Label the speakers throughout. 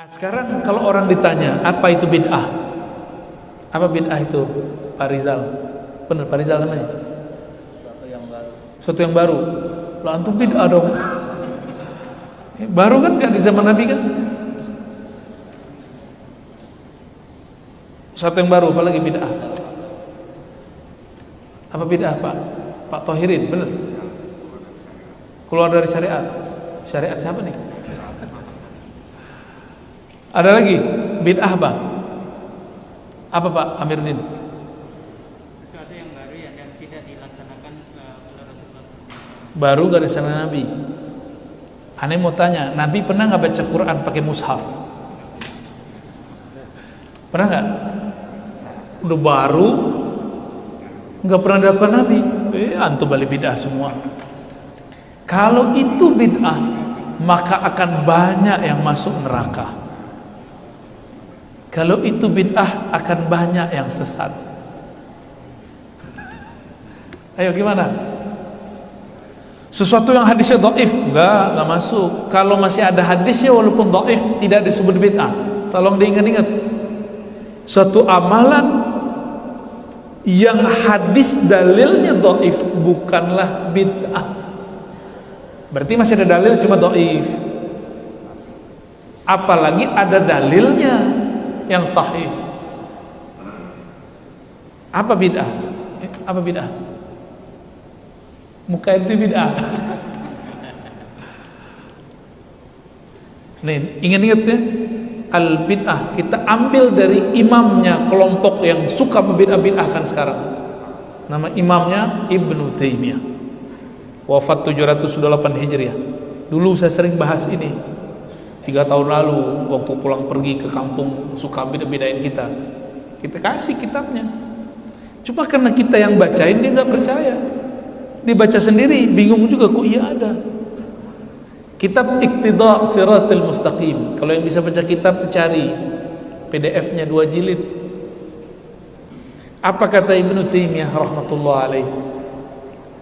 Speaker 1: Nah, sekarang kalau orang ditanya apa itu bid'ah, apa bid'ah itu, Pak Rizal? Benar Pak Rizal namanya?
Speaker 2: Sesuatu yang baru.
Speaker 1: Sesuatu yang baru. Lah antum bid'ah dong. Baru kan nggak di zaman Nabi kan? Sesuatu yang baru, apalagi bid'ah? Apa bid'ah Pak? Pak Tohirin, benar? Keluar dari syariat. Syariat siapa nih? Ada lagi bid'ah Pak? Apa Pak Amiruddin?
Speaker 2: Sesuatu yang baru ya dan tidak dilaksanakan oleh Rasulullah SAW.
Speaker 1: Baru gak dilaksanakan Nabi. Aneh mau tanya, Nabi pernah nggak baca Quran pakai mushaf? Pernah nggak? Udah baru, nggak pernah dilakukan Nabi. Antum balik bid'ah semua. Kalau itu bid'ah, maka akan banyak yang masuk neraka. Kalau itu bid'ah, akan banyak yang sesat. Ayo gimana? Sesuatu yang hadisnya dhaif, enggak masuk. Kalau masih ada hadisnya walaupun dhaif, tidak disebut bid'ah. Tolong diingat-ingat. Suatu amalan yang hadis dalilnya dhaif bukanlah bid'ah. Berarti masih ada dalil cuma dhaif. Apalagi ada dalilnya yang sahih. Apa bid'ah? Apa bid'ah? Muka itu bid'ah. Nih, ingat-ingat ya, al bid'ah kita ambil dari imamnya kelompok yang suka membid'ah-bid'ahkan sekarang. Nama imamnya Ibnu Taimiyah. Wafat 708 Hijriah. Dulu saya sering bahas ini. 3 tahun lalu waktu pulang pergi ke kampung suka beda-bedain kita kasih kitabnya. Cuma karena kita yang bacain dia nggak percaya, dia baca sendiri bingung juga kok iya ada. Kitab Iqtida Siratal Mustaqim, kalau yang bisa baca kitab cari PDF-nya 2 jilid. Apa kata Ibnu Taimiyah rahmatullah alaih?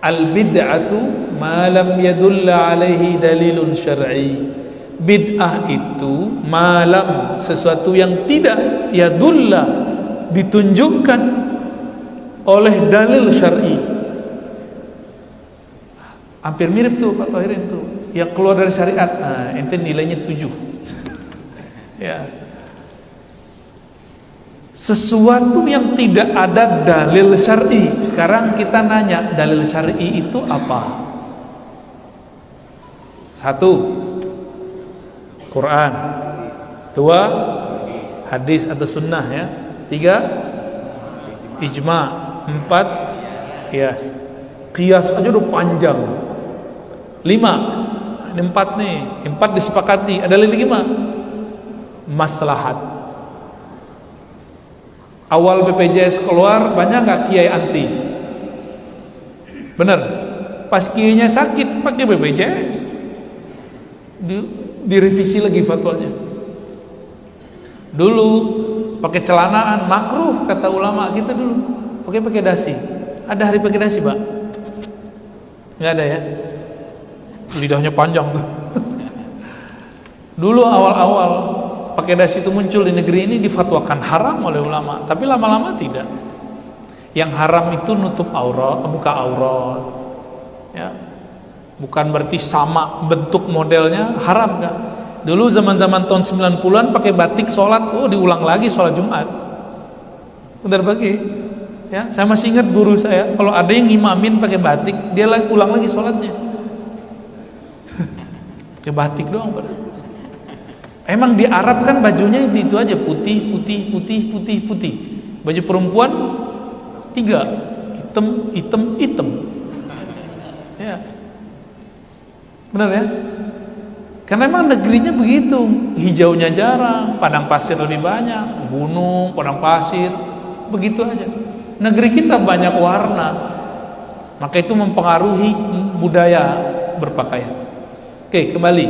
Speaker 1: Al bid'atu ma lam yadulla alaihi dalilun syar'i. Bid'ah itu malam sesuatu yang tidak yadullah ditunjukkan oleh dalil syar'i. Hampir mirip tuh Pak Tohirin tuh, yang keluar dari syariat. Nah, ente nilainya 7. Ya. Sesuatu yang tidak ada dalil syar'i. Sekarang kita nanya, dalil syar'i itu apa? 1, Quran. 2, hadis atau sunnah ya. 3, ijma. 4, qiyas. Qiyas aja udah panjang. 5, ini 4 nih. 4 disepakati. Ada lagi 5, maslahat. Awal BPJS keluar banyak gak kiai anti? Bener. Pas kiainya sakit pakai BPJS. Direvisi lagi fatwanya. Dulu pakai celanaan makruh kata ulama kita dulu. Pakai dasi. Ada hari pakai dasi, Pak? Enggak ada ya? Lidahnya panjang tuh. Dulu awal-awal pakai dasi itu muncul di negeri ini difatwakan haram oleh ulama, tapi lama-lama tidak. Yang haram itu nutup aurat, buka aurat. Ya. Bukan berarti sama bentuk modelnya haram kan. Dulu zaman-zaman tahun 90-an pakai batik sholat, diulang lagi sholat Jumat. Bentar pagi. Ya, saya masih ingat guru saya, kalau ada yang ngimamin pakai batik, dia ulang lagi sholatnya. Pakai batik doang pada. Emang di Arab kan bajunya itu aja, putih. Baju perempuan 3, hitam. Ya. Benar ya? Karena memang negerinya begitu, hijaunya jarang, padang pasir lebih banyak, gunung, padang pasir, begitu aja. Negeri kita banyak warna, maka itu mempengaruhi budaya berpakaian. Oke, kembali.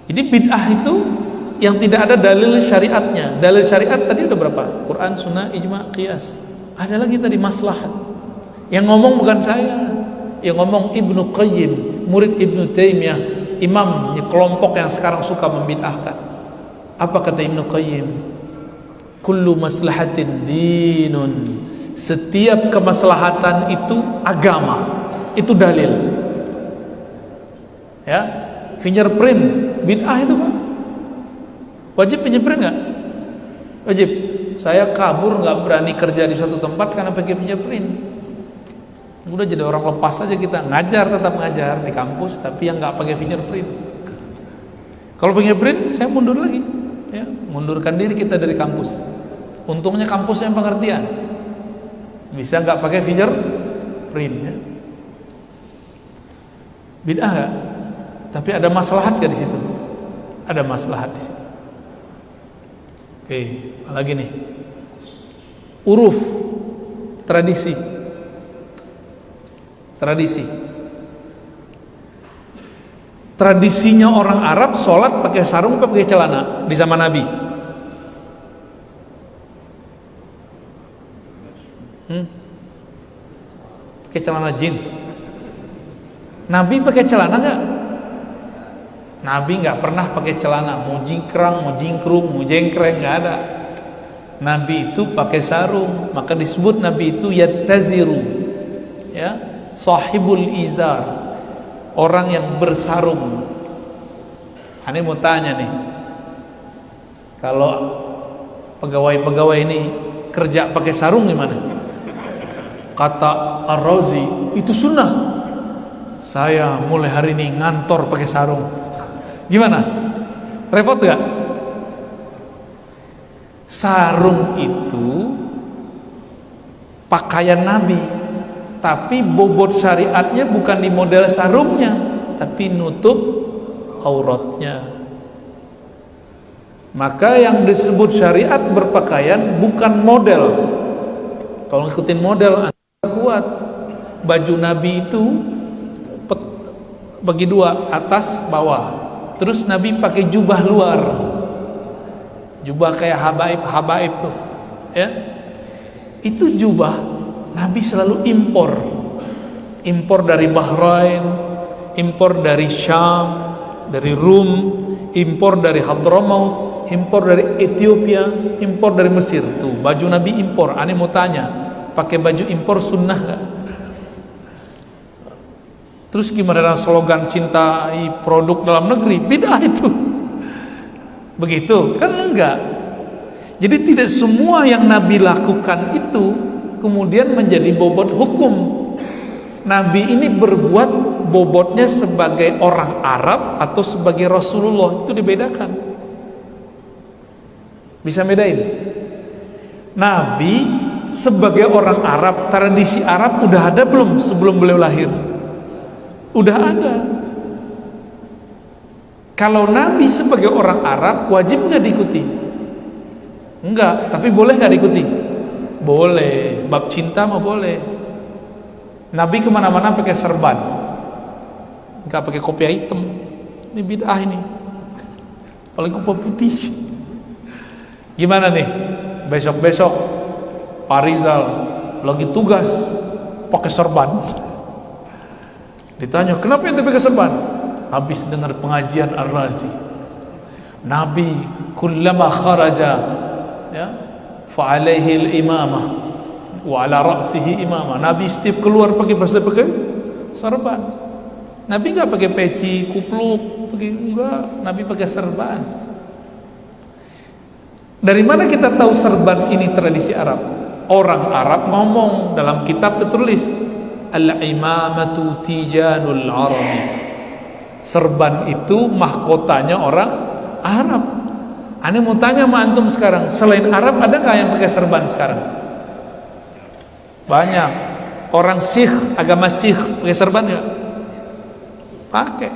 Speaker 1: Jadi bid'ah itu yang tidak ada dalil syariatnya. Dalil syariat tadi udah berapa? Quran, sunnah, ijma, qiyas. Ada lagi tadi maslahat. Yang ngomong bukan saya, yang ngomong Ibnu Qayyim, murid Ibnu Taimiyah, imamnya kelompok yang sekarang suka membid'ahkan. Apa kata Ibnu Qayyim? Kullu maslahatin dinun. Setiap kemaslahatan itu agama, itu dalil. Ya, fingerprint bid'ah itu Pak. Wajib fingerprint nggak? Wajib. Saya kabur nggak berani kerja di suatu tempat karena pakai fingerprint. Udah jadi orang lepas aja kita, ngajar tetap ngajar di kampus, tapi yang nggak pakai fingerprint. Kalau fingerprint, saya mundur lagi, ya, mundurkan diri kita dari kampus. Untungnya kampus yang pengertian, bisa nggak pakai fingerprint, ya. Bid'ah nggak? Tapi ada maslahat nggak di situ? Ada maslahat di situ. Oke, apa lagi nih? Uruf, tradisi. Tradisinya orang Arab sholat pakai sarung atau pakai celana di zaman Nabi? Pakai celana jeans. Nabi pakai celana nggak? Nabi nggak pernah pakai celana, mau jingkrang, mau jingkrung, mau jengkreng, nggak ada. Nabi itu pakai sarung, maka disebut Nabi itu yattaziru, ya, sahibul izar, orang yang bersarung. Ani mau tanya nih, kalau pegawai-pegawai ini kerja pakai sarung gimana? Kata Ar-Razi, itu sunnah. Saya mulai hari ini ngantor pakai sarung. Gimana? Repot gak? Sarung itu pakaian Nabi, tapi bobot syariatnya bukan di model sarungnya, tapi nutup auratnya. Maka yang disebut syariat berpakaian bukan model. Kalau ngikutin model Anda kuat. Baju Nabi itu bagi dua, atas bawah. Terus Nabi pakai jubah luar, jubah kayak habaib tuh, ya. Itu jubah Nabi selalu impor dari Bahrain, impor dari Syam, dari Rum, impor dari Hadramaut, impor dari Ethiopia, impor dari Mesir. Tuh baju Nabi impor. Aneh mau tanya, pakai baju impor sunnah gak? Terus gimana slogan cintai produk dalam negeri? Bid'ah itu. Begitu? Kan enggak. Jadi tidak semua yang Nabi lakukan itu kemudian menjadi bobot hukum. Nabi ini berbuat bobotnya sebagai orang Arab atau sebagai Rasulullah, itu dibedakan. Bisa bedain? Nabi sebagai orang Arab, tradisi Arab udah ada belum sebelum beliau lahir? Udah ada. Kalau Nabi sebagai orang Arab wajib nggak diikuti? Enggak, tapi boleh nggak diikuti? Boleh. Bab cinta mah boleh. Nabi kemana-mana pakai serban, nggak pakai kopiah hitam. Ini bid'ah ini. Apalagi kopiah putih. Gimana nih? Besok-besok Pak Rizal lagi tugas pakai serban. Ditanya, kenapa ente pakai serban? Habis dengar pengajian Ar-Razi. Nabi kullama kharaja, ya, fa alaihi al-imamah wa ala ra'sihi imamah. Nabi setiap keluar pakai serban. Nabi enggak pakai peci, kupluk, enggak. Nabi pakai serban. Dari mana kita tahu serban ini tradisi Arab? Orang Arab ngomong, dalam kitab ditulis al-imamatu tijanul arabi. Serban itu mahkotanya orang Arab. Aneh mau tanya sama antum sekarang, selain Arab ada nggak yang pakai serban sekarang? Banyak. Orang Sikh, agama Sikh pakai serban nggak? Pakai.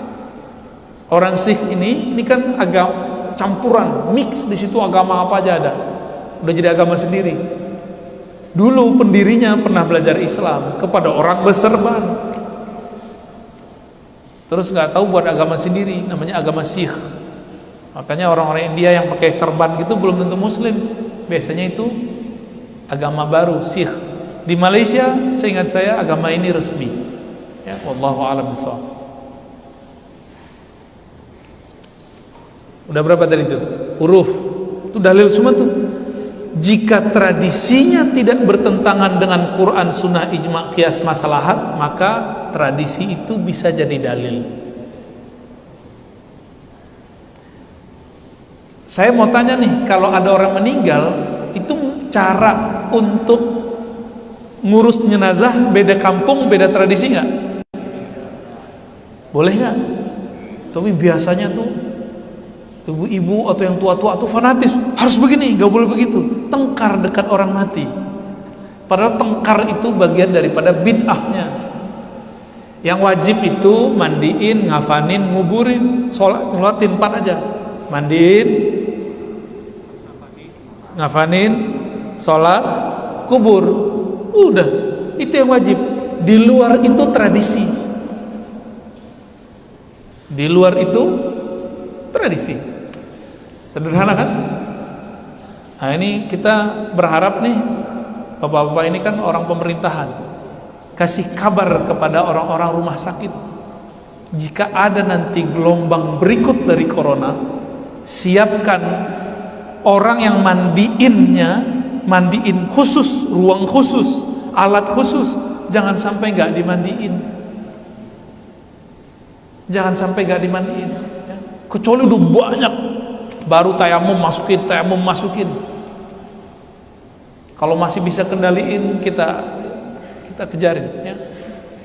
Speaker 1: Orang Sikh ini kan agama campuran, mix, di situ agama apa aja ada. Udah jadi agama sendiri. Dulu pendirinya pernah belajar Islam kepada orang berserban. Terus nggak tahu buat agama sendiri, namanya agama Sikh. Makanya orang-orang India yang pakai serban gitu belum tentu Muslim. Biasanya itu agama baru, Sikh. Di Malaysia, seingat saya agama ini resmi. Ya, wallahu a'lam bishawab. Udah berapa tadi itu? huruf. Itu dalil semua tuh. Jika tradisinya tidak bertentangan dengan Quran, sunnah, ijma, qiyas, maslahat, maka tradisi itu bisa jadi dalil. Saya mau tanya nih, kalau ada orang meninggal, itu cara untuk ngurus jenazah beda kampung, beda tradisi nggak? Boleh nggak? Tapi biasanya tuh ibu-ibu atau yang tua-tua tuh fanatis, harus begini, nggak boleh begitu. Tengkar dekat orang mati. Padahal tengkar itu bagian daripada bid'ahnya. Yang wajib itu mandiin, ngafanin, nguburin, ngulatin 4 aja. Mandiin, ngafanin, sholat, kubur. Udah, itu yang wajib. Di luar itu tradisi. Di luar itu tradisi. Sederhana kan? Nah ini kita berharap nih, bapak-bapak ini kan orang pemerintahan, kasih kabar kepada orang-orang rumah sakit, jika ada nanti gelombang berikut dari corona, siapkan orang yang mandiin khusus, ruang khusus, alat khusus. Jangan sampai nggak dimandiin. Jangan sampai nggak dimandiin. Kecuali udah banyak, baru tayamum masukin. Kalau masih bisa kendaliin, kita kejarin. Ya.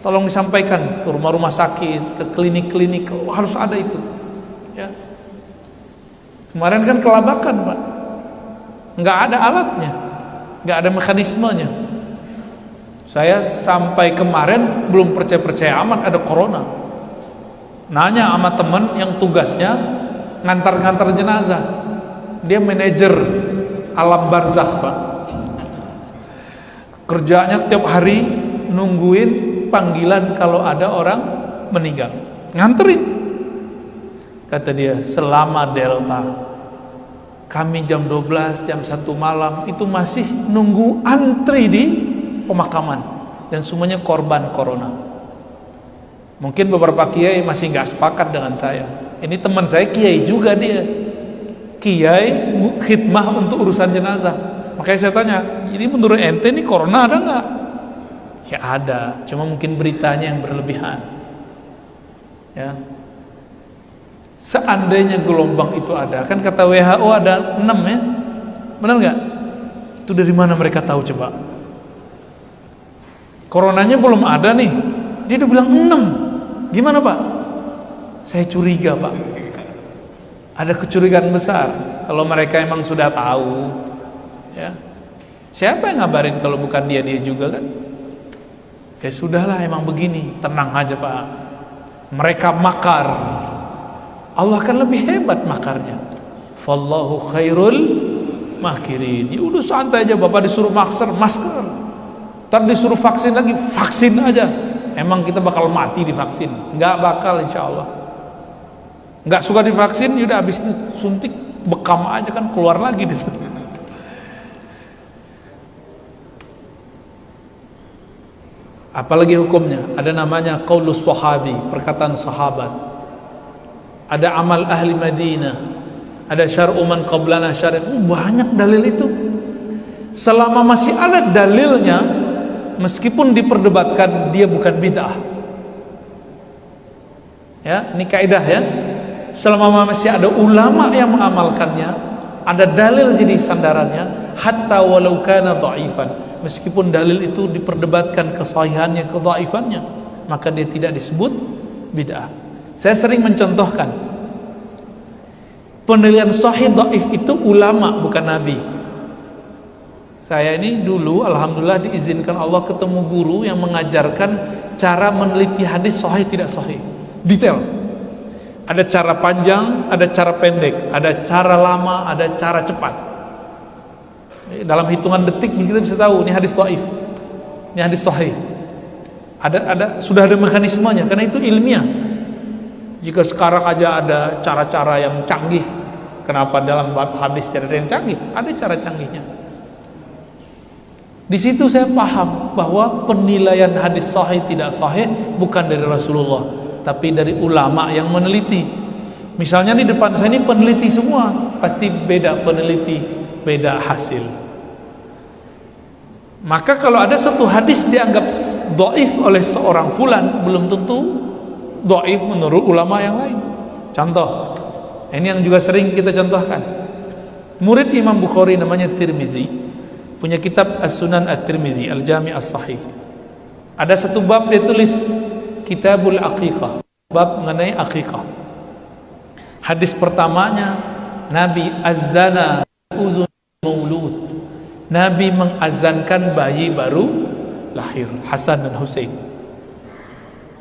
Speaker 1: Tolong disampaikan ke rumah-rumah sakit, ke klinik-klinik, harus ada itu. Ya. Kemarin kan kelabakan, Pak. Nggak ada alatnya, nggak ada mekanismenya. Saya sampai kemarin belum percaya amat ada corona. Nanya sama temen yang tugasnya ngantar-ngantar jenazah. Dia manajer alam barzakh, Pak. Kerjanya tiap hari nungguin panggilan kalau ada orang meninggal. Nganterin. Kata dia, selama Delta kami jam 12, jam 1 malam itu masih nunggu antri di pemakaman, dan semuanya korban corona. Mungkin beberapa kiai masih nggak sepakat dengan saya. Ini teman saya kiai juga, dia kiai khidmah untuk urusan jenazah. Makanya saya tanya, ini menurut ente ini corona ada nggak? Ya ada, cuma mungkin beritanya yang berlebihan. Ya. Seandainya gelombang itu ada, kan kata WHO ada 6 ya, benar nggak? Itu dari mana mereka tahu coba? Coronanya belum ada nih, dia udah bilang 6. Gimana Pak? Saya curiga Pak. Ada kecurigaan besar. Kalau mereka emang sudah tahu, ya siapa yang ngabarin kalau bukan dia juga kan? Ya sudahlah, emang begini, tenang aja Pak. Mereka makar, Allah kan lebih hebat makarnya. Fallahu khairul makirin. Ya udah santai aja, Bapak disuruh masker, ntar disuruh vaksin lagi, vaksin aja. Emang kita bakal mati divaksin? Nggak bakal, insya Allah. Nggak suka divaksin, yaudah habis itu suntik bekam aja kan, keluar lagi gitu. Apalagi hukumnya? Ada namanya qaulus sahabi, perkataan sahabat. Ada amal ahli Madinah, ada syar'u man qablana syar'u. Banyak dalil itu. Selama masih ada dalilnya, meskipun diperdebatkan, dia bukan bid'ah. Ya, ini kaidah ya. Selama masih ada ulama yang mengamalkannya, ada dalil jadi sandarannya, hatta walau kana dha'ifan, meskipun dalil itu diperdebatkan kesahihannya, kedhaifannya, maka dia tidak disebut bid'ah. Saya sering mencontohkan, penilaian sahih dhaif itu ulama, bukan nabi. Saya ini dulu alhamdulillah diizinkan Allah ketemu guru yang mengajarkan cara meneliti hadis sahih tidak sahih, detail. Ada cara panjang, ada cara pendek, ada cara lama, ada cara cepat. Dalam hitungan detik kita bisa tahu ini hadis dhaif, ini hadis sahih. Sudah ada mekanismenya, karena itu ilmiah. Jika sekarang aja ada cara-cara yang canggih, kenapa dalam hadis tidak ada yang canggih? Ada cara canggihnya. Di situ saya paham bahwa penilaian hadis sahih tidak sahih bukan dari Rasulullah, tapi dari ulama yang meneliti. Misalnya di depan saya ini peneliti semua, pasti beda peneliti, beda hasil. Maka kalau ada satu hadis dianggap dhaif oleh seorang fulan, belum tentu dhaif menurut ulama yang lain. Contoh, ini yang juga sering kita contohkan. Murid Imam Bukhari namanya Tirmizi, punya kitab As-Sunan At-Tirmizi, Al-Jami' As-Sahih. Ada satu bab dia tulis Kitabul Aqiqah, bab mengenai aqiqah. Hadis pertamanya, Nabi azana uzun maulud. Nabi mengazankan bayi baru lahir, Hasan dan Husain.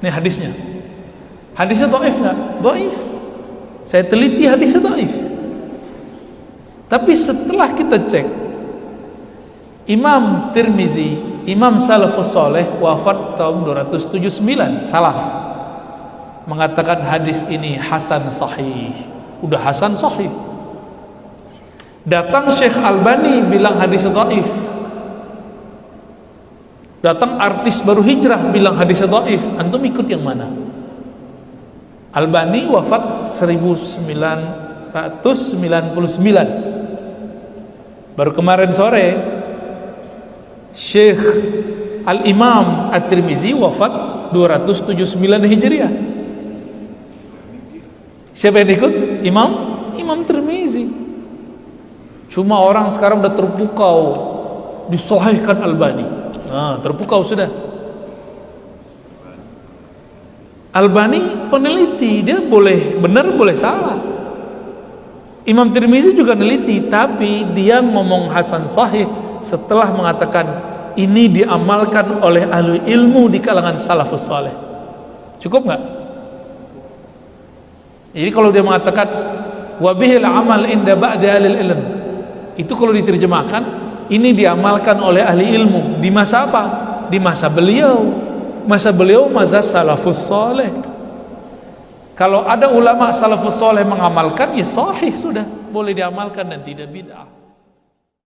Speaker 1: Ini hadisnya. Hadisnya dhaif enggak? Dhaif. Saya teliti hadisnya dhaif. Tapi setelah kita cek, Imam Tirmizi, Imam Salafus Saleh, wafat tahun 279, salaf, mengatakan hadis ini hasan sahih. Udah hasan sahih. Datang Syekh Albani bilang hadis dhaif. Datang artis baru hijrah bilang hadis dhaif. Antum ikut yang mana? Albani wafat 1999. Baru kemarin sore Syekh Al-Imam At-Tirmizi wafat 279 Hijriah. Siapa yang ikut? Imam Tirmizi. Cuma orang sekarang udah terpukau disahihkan Albani. Terpukau sudah. Albani peneliti, dia boleh benar boleh salah. Imam Tirmizi juga neliti, tapi dia ngomong hasan sahih setelah mengatakan ini diamalkan oleh ahli ilmu di kalangan salafus saleh. Cukup nggak? Jadi kalau dia mengatakan wabihil amal inda ba'di ahli ilm, itu kalau diterjemahkan ini diamalkan oleh ahli ilmu di masa apa? Di masa beliau. Masa beliau masa salafus saleh. Kalau ada ulama salafus saleh mengamalkan, ya sahih sudah, boleh diamalkan dan tidak bid'ah.